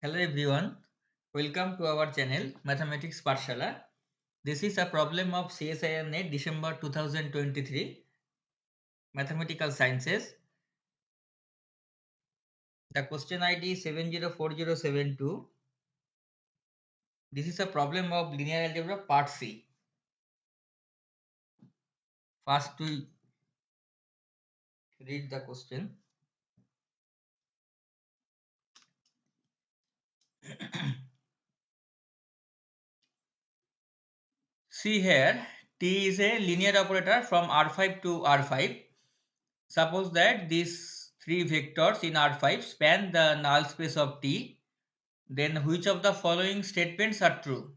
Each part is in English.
Hello everyone, welcome to our channel Mathematics Parshala. This is a problem of CSIR NET December 2023 Mathematical Sciences. The question ID 704072. This is a problem of linear algebra part C. First we read the question. See here, T is a linear operator from R5 to R5. Suppose that these three vectors in R5 span the null space of T. Then which of the following statements are true?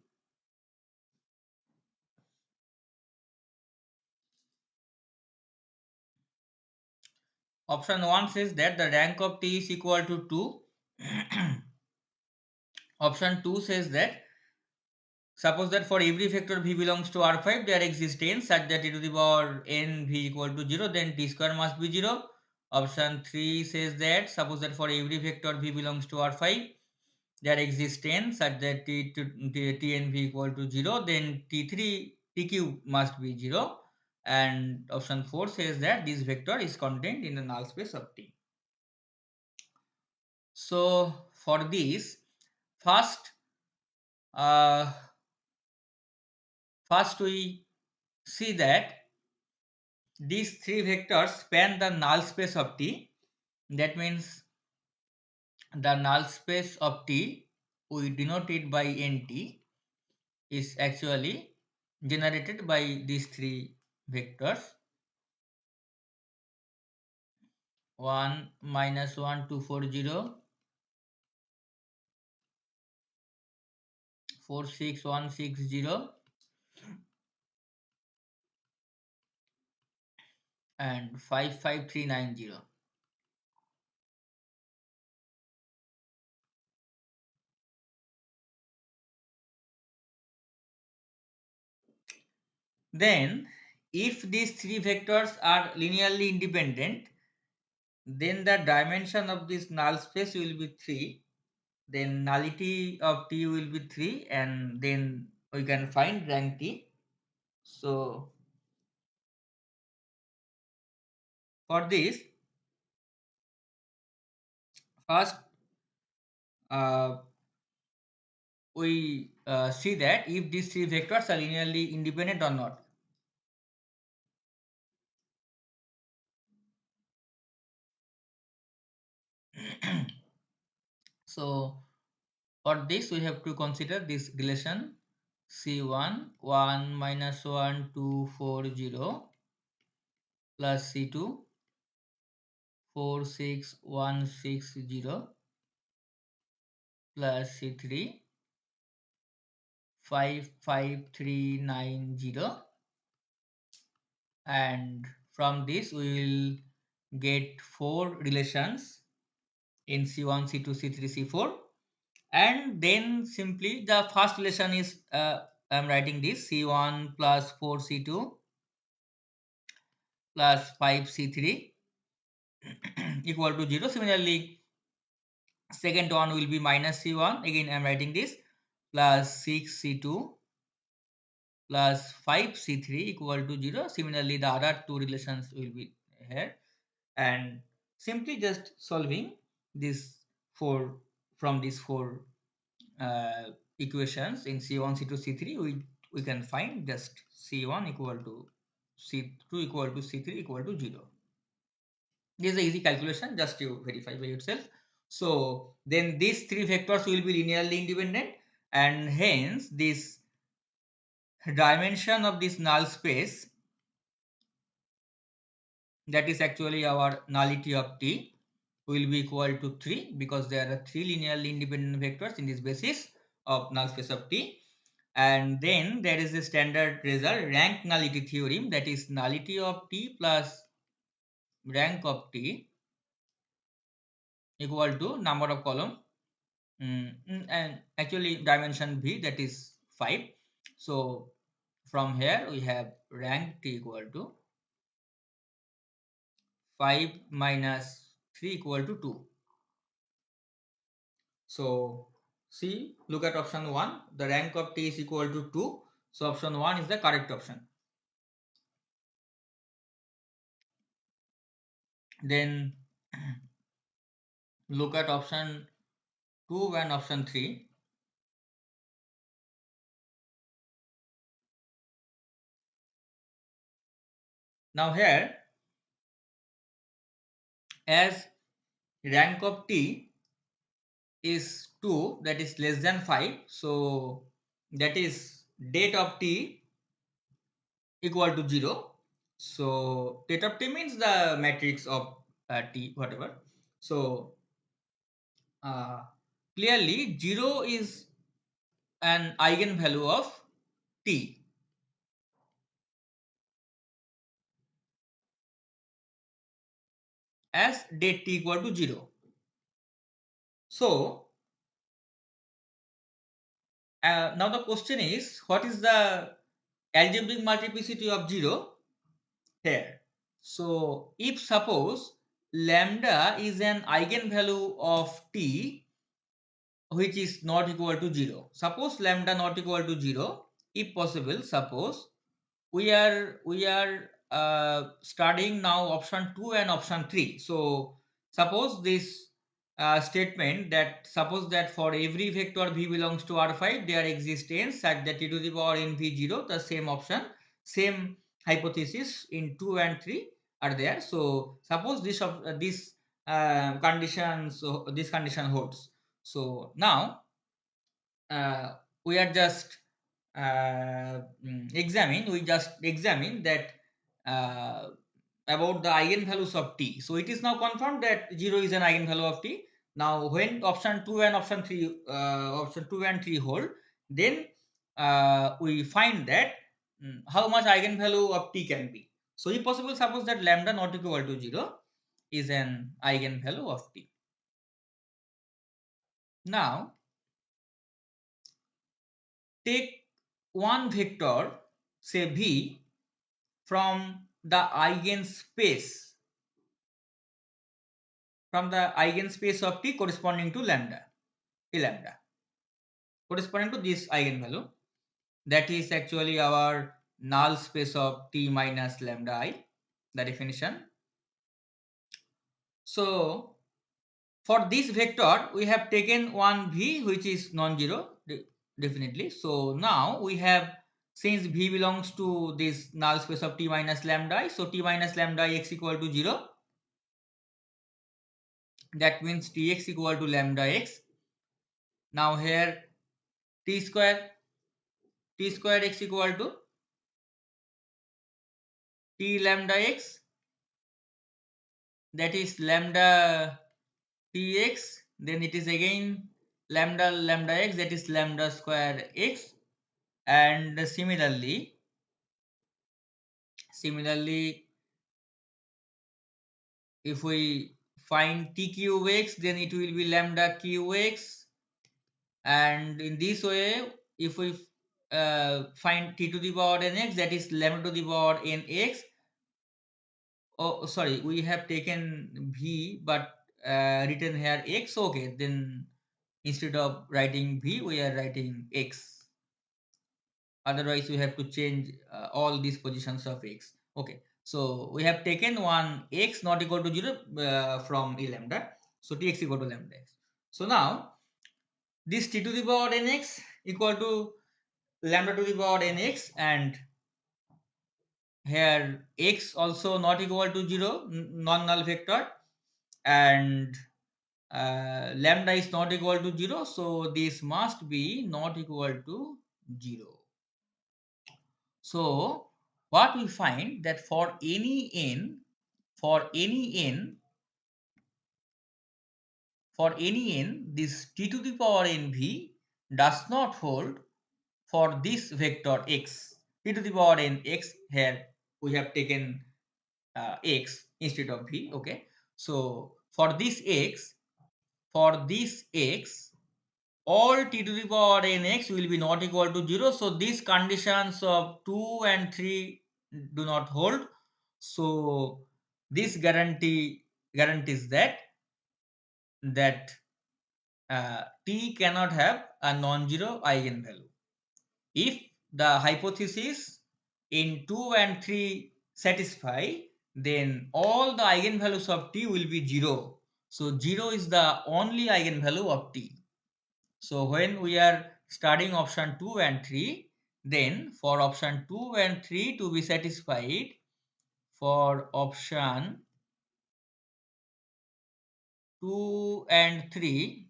Option 1 says that the rank of T is equal to 2. Option 2 says that suppose that for every vector V belongs to R5 there exists n such that e to the power n V equal to 0, then T square must be 0. Option 3 says that suppose that for every vector V belongs to R5 there exists n such that T n V equal to 0, then T3 TQ must be 0. And option 4 says that this vector is contained in the null space of T. So for this, first uh, first we see that these three vectors span the null space of T. That means the null space of T, we denote it by NT, is actually generated by these three vectors 1 minus 1 2 4 0 4 6 1 6 0 and 5 5 3 9 0. Then if these three vectors are linearly independent, then the dimension of this null space will be 3, then nullity of T will be 3, and then we can find rank T. So for this, first uh, we see that if these three vectors are linearly independent or not. So for this we have to consider this relation C1 1 minus 1 2 4 0 plus C2 4 6 1 6 0 plus C3 5 5 3 9 0, and from this we will get four relations in C1 C2 C3 C4, and then simply the first relation is I am writing this C1 plus 4 C2 plus 5 C3 equal to 0. Similarly, second one will be minus C1, again I am writing this, plus 6 C2 plus 5 C3 equal to 0. Similarly, the other two relations will be here, and simply just solving this four from these four equations in C1 C2 C3, we can find just C1 equal to C2 equal to C3 equal to 0. This is an easy calculation, just you verify by yourself. So then these three vectors will be linearly independent, and hence this dimension of this null space, that is actually our nullity of T, will be equal to 3, because there are three linearly independent vectors in this basis of null space of T. And then there is a standard result, rank nullity theorem, that is nullity of T plus rank of T equal to number of column, and actually dimension V, that is 5. So from here we have rank T equal to 5 minus 3 equal to 2. So See, look at option 1. The rank of t is equal to 2. So option 1 is the correct option. Then look at option 2 and option 3. Now here, as rank of t is 2, that is less than 5, so that is date of t equal to 0. So date of t means the matrix of t, whatever. So uh, clearly 0 is an eigenvalue of t. As date t equal to 0. So now the question is, what is the algebraic multiplicity of 0 here? So if suppose lambda is an eigenvalue of t which is not equal to 0. Suppose lambda not equal to 0, if possible, suppose we are studying now option 2 and option 3. So suppose this statement that suppose that for every vector v belongs to R5 there exists such that t to the power n v0, the same option, same hypothesis in 2 and 3 are there. So suppose this condition holds. So now we are just we just examine that uh, about the eigenvalues of t. So it is now confirmed that 0 is an eigenvalue of t. Now when option 2 and option 2 and 3 hold, then we find that how much eigenvalue of t can be. So if possible, suppose that lambda not equal to 0 is an eigenvalue of t. Now take one vector, say v, from the eigenspace of t corresponding to lambda, corresponding to this eigenvalue, that is actually our null space of t minus lambda I, the definition. So for this vector we have taken one v which is non-zero definitely. So now we have, since v belongs to this null space of t minus lambda I, so t minus lambda x equal to 0. That means tx equal to lambda x. Now here t square x equal to t lambda x, that is lambda tx, then it is again lambda x, that is lambda square x. And similarly if we find t cube x, then it will be lambda cube x. And in this way, if we find t to the power n x, that is lambda to the power n x. Oh sorry, we have taken v but written here x. Okay, then instead of writing v we are writing x, otherwise we have to change all these positions of x. Okay, so we have taken one x not equal to 0 from a lambda, so tx equal to lambda x. So now this t to the power nx equal to lambda to the power nx, and here x also not equal to 0, non-null vector, and lambda is not equal to 0, so this must be not equal to 0. So what we find that for any n, this t to the power nv does not hold for this vector x, t to the power n x. Here we have taken x instead of v. Okay, so for this x, all t to the power nx will be not equal to 0. So these conditions of 2 and 3 do not hold. So this guarantees that T cannot have a non-zero eigenvalue. If the hypothesis in 2 and 3 satisfy, then all the eigenvalues of T will be 0. So 0 is the only eigenvalue of T. So when we are studying option 2 and 3, then for option 2 and 3 to be satisfied, for option 2 and 3,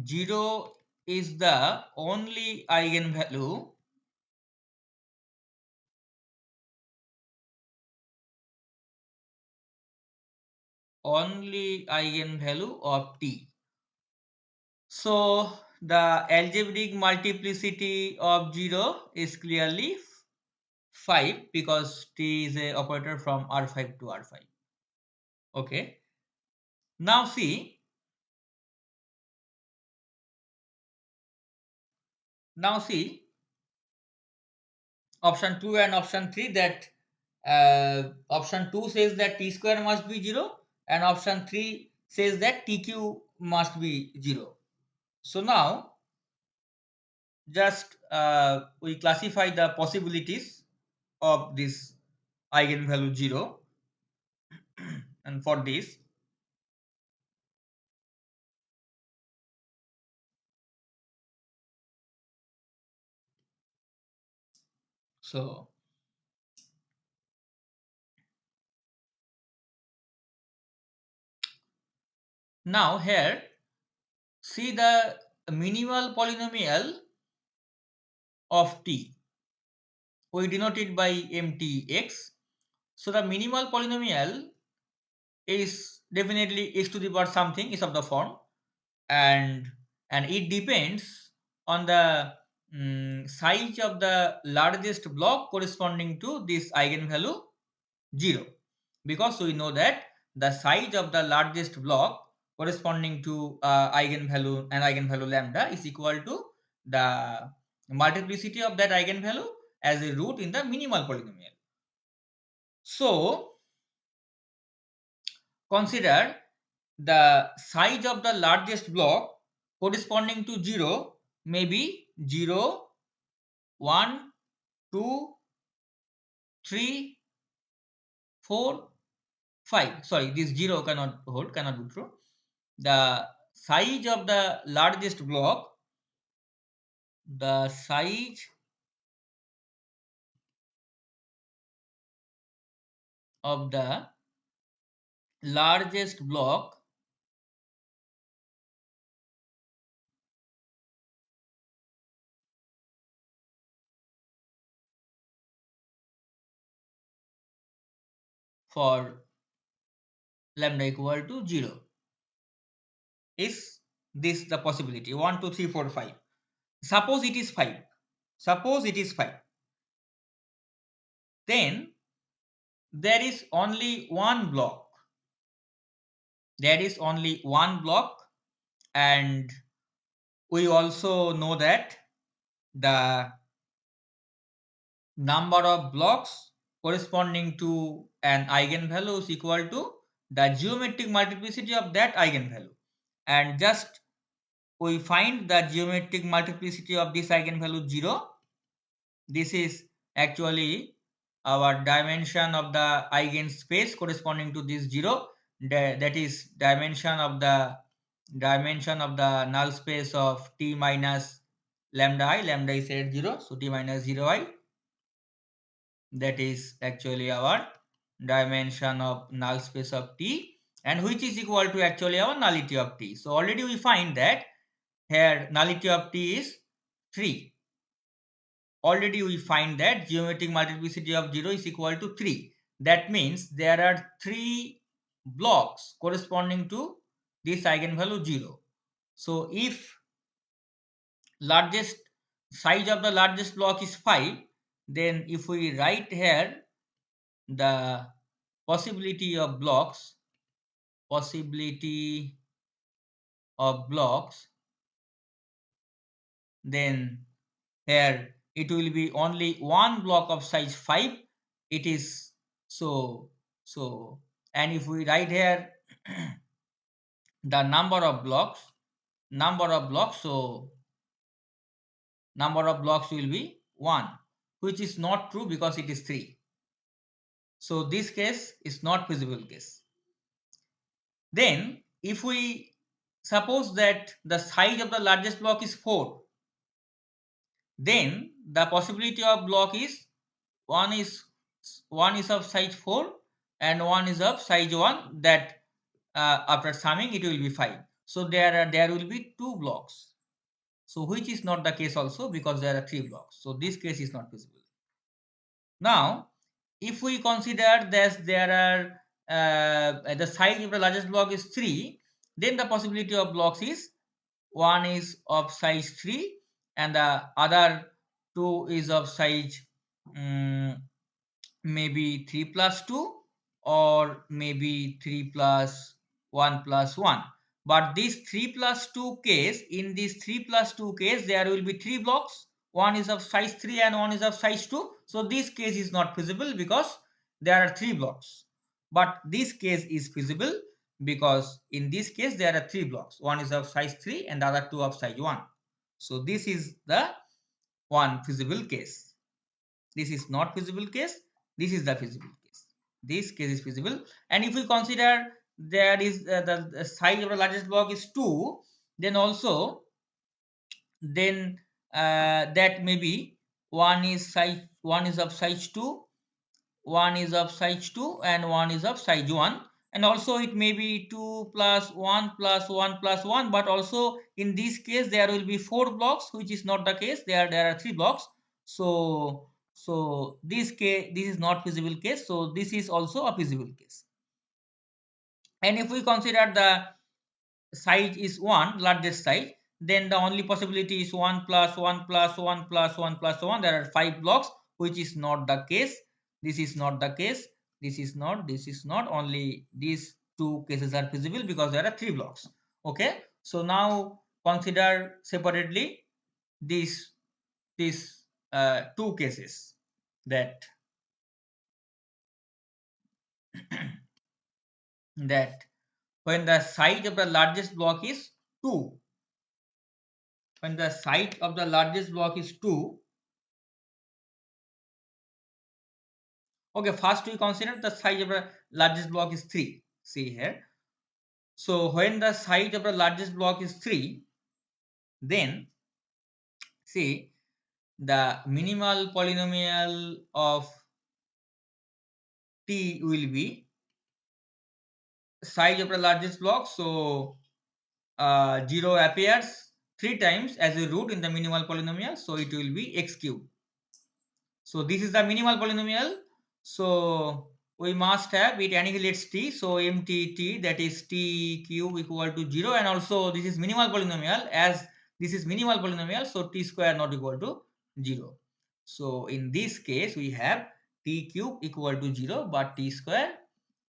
0 is the only eigenvalue of T. So the algebraic multiplicity of 0 is clearly 5 because T is a operator from R5 to R5. Okay. Now see option 2 and option 3, that option 2 says that T square must be 0 and option 3 says that TQ must be 0. So now just we classify the possibilities of this eigenvalue 0, and for this, so now here see the minimal polynomial of T, we denote it by mtx. So the minimal polynomial is definitely x to the power something is of the form, and it depends on the size of the largest block corresponding to this eigenvalue 0, because we know that the size of the largest block corresponding to eigenvalue lambda is equal to the multiplicity of that eigenvalue as a root in the minimal polynomial. So consider the size of the largest block corresponding to 0 may be 0, 1, 2, 3, 4, 5. Sorry, this 0 cannot be true. The size of the largest block, the size of the largest block for lambda equal to 0 is this the possibility 1, 2, 3, 4, 5. Suppose it is 5. Suppose it is 5. Then there is only one block. There is only one block, and we also know that the number of blocks corresponding to an eigenvalue is equal to the geometric multiplicity of that eigenvalue, and just we find the geometric multiplicity of this eigenvalue 0. This is actually our dimension of the eigenspace corresponding to this 0, that is dimension of the null space of T minus lambda I. Lambda is at 0, so T minus 0 I, that is actually our dimension of null space of T, and which is equal to actually our nullity of T. So already we find that here nullity of T is 3. Already we find that geometric multiplicity of 0 is equal to 3. That means there are 3 blocks corresponding to this eigenvalue 0. So if largest size of the largest block is 5, then if we write here the possibility of blocks, then here it will be only one block of size 5. It is so, and if we write here the number of blocks, so number of blocks will be 1, which is not true because it is 3. So this case is not feasible case. Then if we suppose that the size of the largest block is 4, then the possibility of block is one is one is of size 4 and one is of size 1, that after summing it will be 5. So there will be 2 blocks. So which is not the case also because there are 3 blocks. So this case is not feasible. Now if we consider that there are the size of the largest block is 3, then the possibility of blocks is one is of size 3 and the other two is of size um, maybe 3 plus 2 or maybe 3 plus 1 plus 1. But this 3 plus 2 case, in this 3 plus 2 case there will be 3 blocks, one is of size 3 and one is of size 2. So this case is not feasible because there are 3 blocks. But this case is feasible because in this case there are 3 blocks, one is of size 3 and the other two of size 1. So this is the one feasible case. This is not feasible case, this is the feasible case. This case is feasible. And if we consider there is the size of the largest block is 2, then also then that may be one is of size 2, one is of size 2 and one is of size 1, and also it may be 2 plus 1 plus 1 plus 1, but also in this case there will be 4 blocks, which is not the case. There are 3 blocks. So this is not feasible case, so this is also a feasible case. And if we consider the size is 1, largest size, then the only possibility is 1 plus 1 plus 1 plus 1 plus 1. There are 5 blocks, which is not the case. This is not the case. This is not. Only these two cases are feasible because there are 3 blocks. Okay. So now consider separately these two cases, that that when the size of the largest block is 2, when the size of the largest block is 2. Okay, first we consider the size of the largest block is 3. See here. So when the size of the largest block is 3, then see the minimal polynomial of t will be size of the largest block. So 0 appears 3 times as a root in the minimal polynomial. So it will be x cube. So this is the minimal polynomial. So we must have it annihilates t. So mtt, that is t cube equal to 0, and also this is minimal polynomial. As this is minimal polynomial, so t square not equal to 0. So in this case we have t cube equal to 0, but t square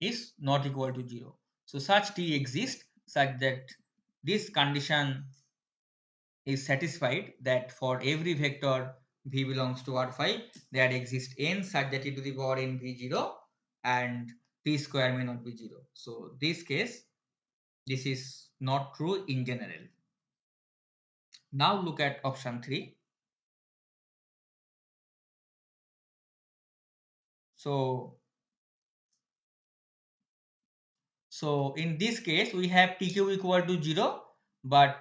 is not equal to 0. So such t exists such that this condition is satisfied, that for every vector v belongs to R5 there exists n such that e to the power n be 0 and t square may not be 0. So this case, this is not true in general. Now look at option 3. So in this case we have t cube equal to 0, but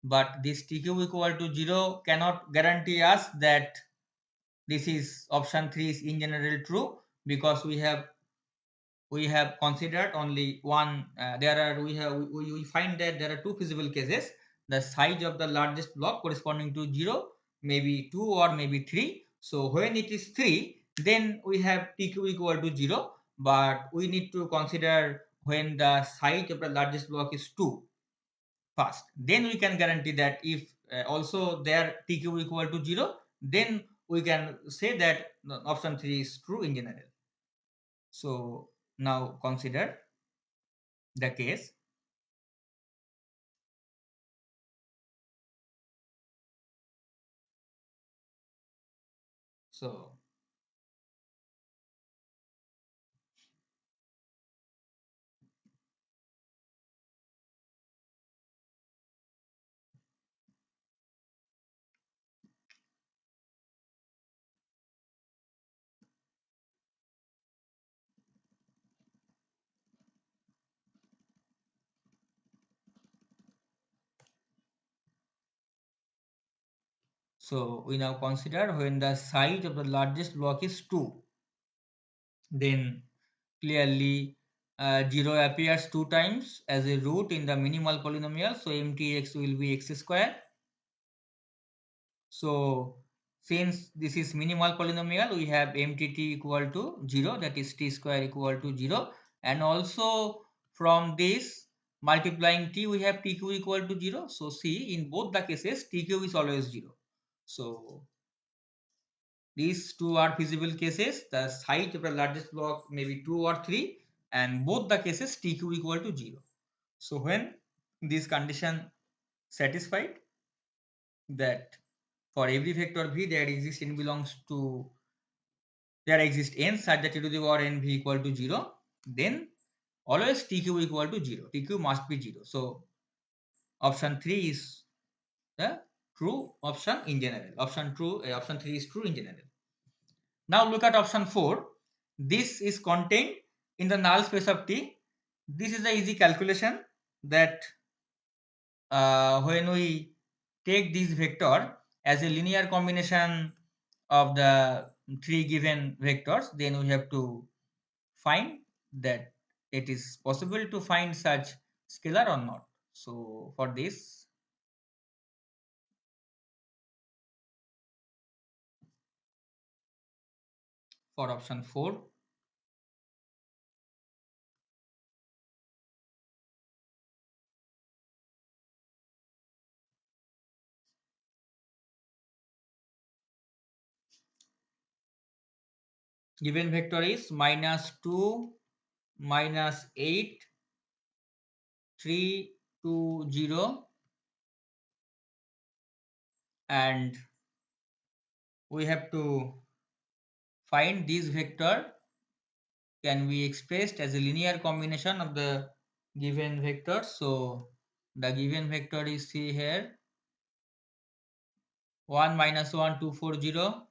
but this t cube equal to 0 cannot guarantee us that this is option 3 is in general true, because we have considered only one. We find that there are two feasible cases. The size of the largest block corresponding to 0, maybe 2 or maybe 3. So when it is 3, then we have tq equal to 0, but we need to consider when the size of the largest block is 2 first. Then we can guarantee that if also their tq equal to 0, then we can say that option 3 is true in general. So now consider the case. So So we now consider when the size of the largest block is 2, then clearly 0 appears 2 times as a root in the minimal polynomial, so mtx will be x square. So since this is minimal polynomial, we have mtt equal to 0, that is t square equal to 0, and also from this multiplying t we have tq equal to 0. So see, in both the cases tq is always 0. So these two are feasible cases. The height of the largest block may be 2 or 3, and both the cases tq equal to 0. So when this condition satisfied, that for every vector v there exists n belongs to there exists n such that e to the power n v equal to 0, then always tq equal to 0. Tq must be 0. So option 3 is the true option in general. Option 3 is true in general. Now look at option 4. This is contained in the null space of T. This is the easy calculation that when we take this vector as a linear combination of the 3 given vectors, then we have to find that it is possible to find such scalar or not. So for this, for option 4, given vector is -2, -8, 3, 2, 0, and we have to find this vector can be expressed as a linear combination of the given vectors. So the given vector is, see here, 1 minus 1 2 4 0,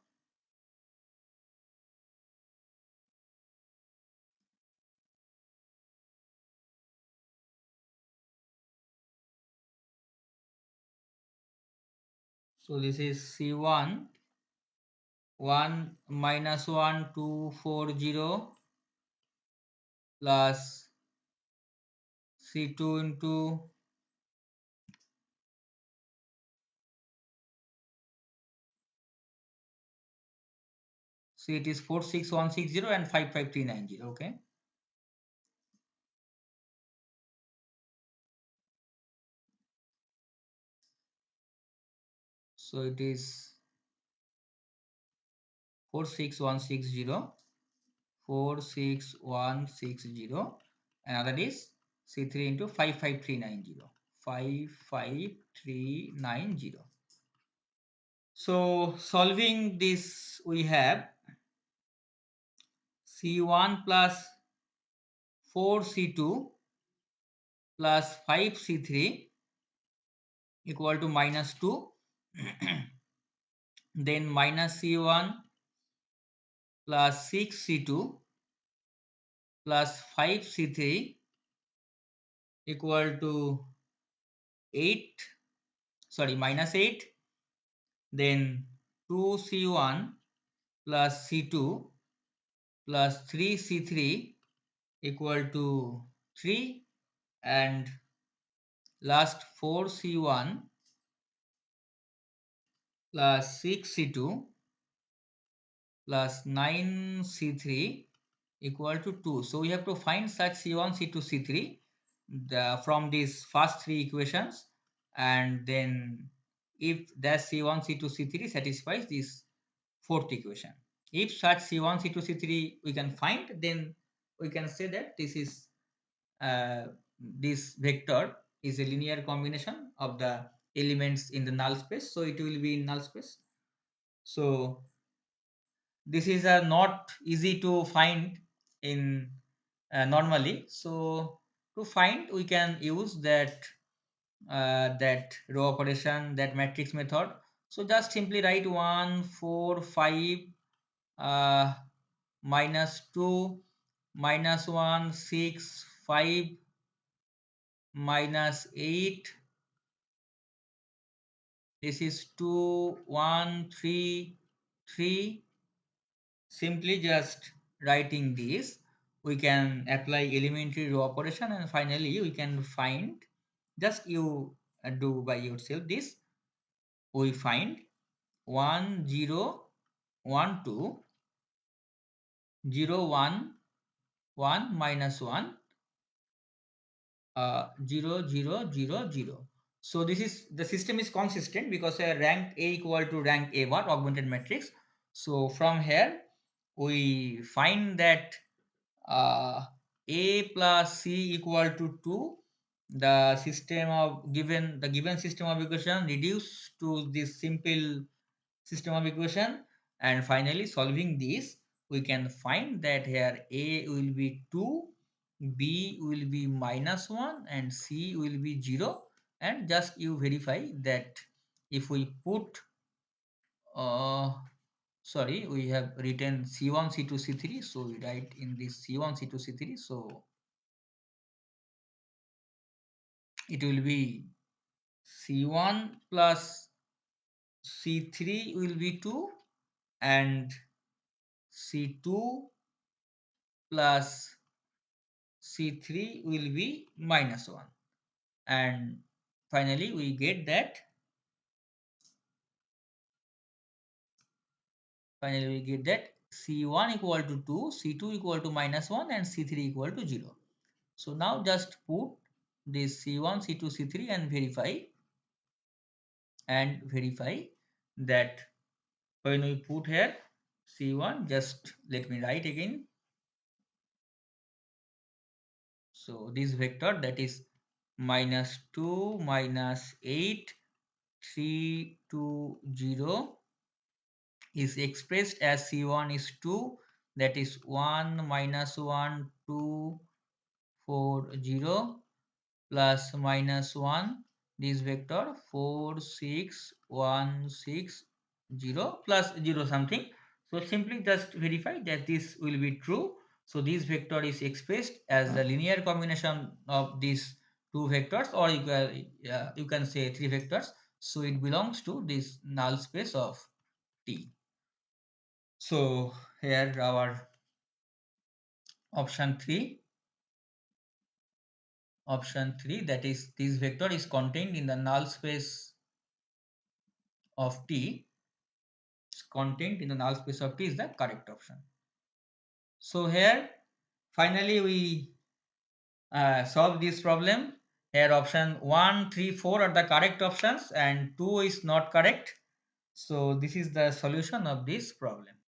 so this is C1 1 minus 1 2 4 0 plus C2 into C, it is 46160 and 55390. Okay, so it is 46160, 46160, and that is C3 into 55390, 55390. So solving this, we have C1 plus 4C2 plus 5C3 equal to -2, then minus C1 plus 6C2 plus 5C3 equal to 8, sorry, -8, then 2C1 plus C2 plus 3C3 equal to 3, and last 4C1 plus 6C2 plus 9C3 equal to 2. So we have to find such C1, C2, C3 from these first three equations, and then if that C1, C2, C3 satisfies this fourth equation. If such C1, C2, C3 we can find, then we can say that this vector is a linear combination of the elements in the null space, so it will be in null space. So this is not easy to find in normally. So to find, we can use that row operation, that matrix method. So just simply write 1 4 5 -2 -1 6 5 -8 this is 2 1 3 3. Simply just writing this, we can apply elementary row operation, and finally we can find, just you do by yourself this. We find 1 0 1 2 0 1 1 minus 1 0 0 0 0. So this is, the system is consistent because rank A equal to rank A bar augmented matrix. So from here we find that uh, A plus C equal to 2. The system of given system of equation reduced to this simple system of equation, and finally solving this we can find that here A will be 2, B will be minus 1, and C will be 0. And just you verify that if we put uh, sorry, we have written C1 C2 C3, so we write in this C1 C2 C3, so it will be C1 plus C3 will be 2, and C2 plus C3 will be minus 1, and finally we get that C1 equal to 2, C2 equal to minus 1, and C3 equal to 0. So now just put this C1 C2 C3 and verify that when we put here C1, just let me write again. So this vector, that is minus 2 minus 8 3 2 0, is expressed as C1 is 2, that is 1 minus 1 2 4 0, plus minus 1, this vector 4 6 1 6 0 plus 0 something. So simply just verify that this will be true. So this vector is expressed as the linear combination of these two vectors, or you can say three vectors. So it belongs to this null space of T. So here our option 3, that is, this vector is contained in the null space of T, is the correct option. So here finally we solve this problem. Here option 1 3 4 are the correct options and 2 is not correct. So this is the solution of this problem.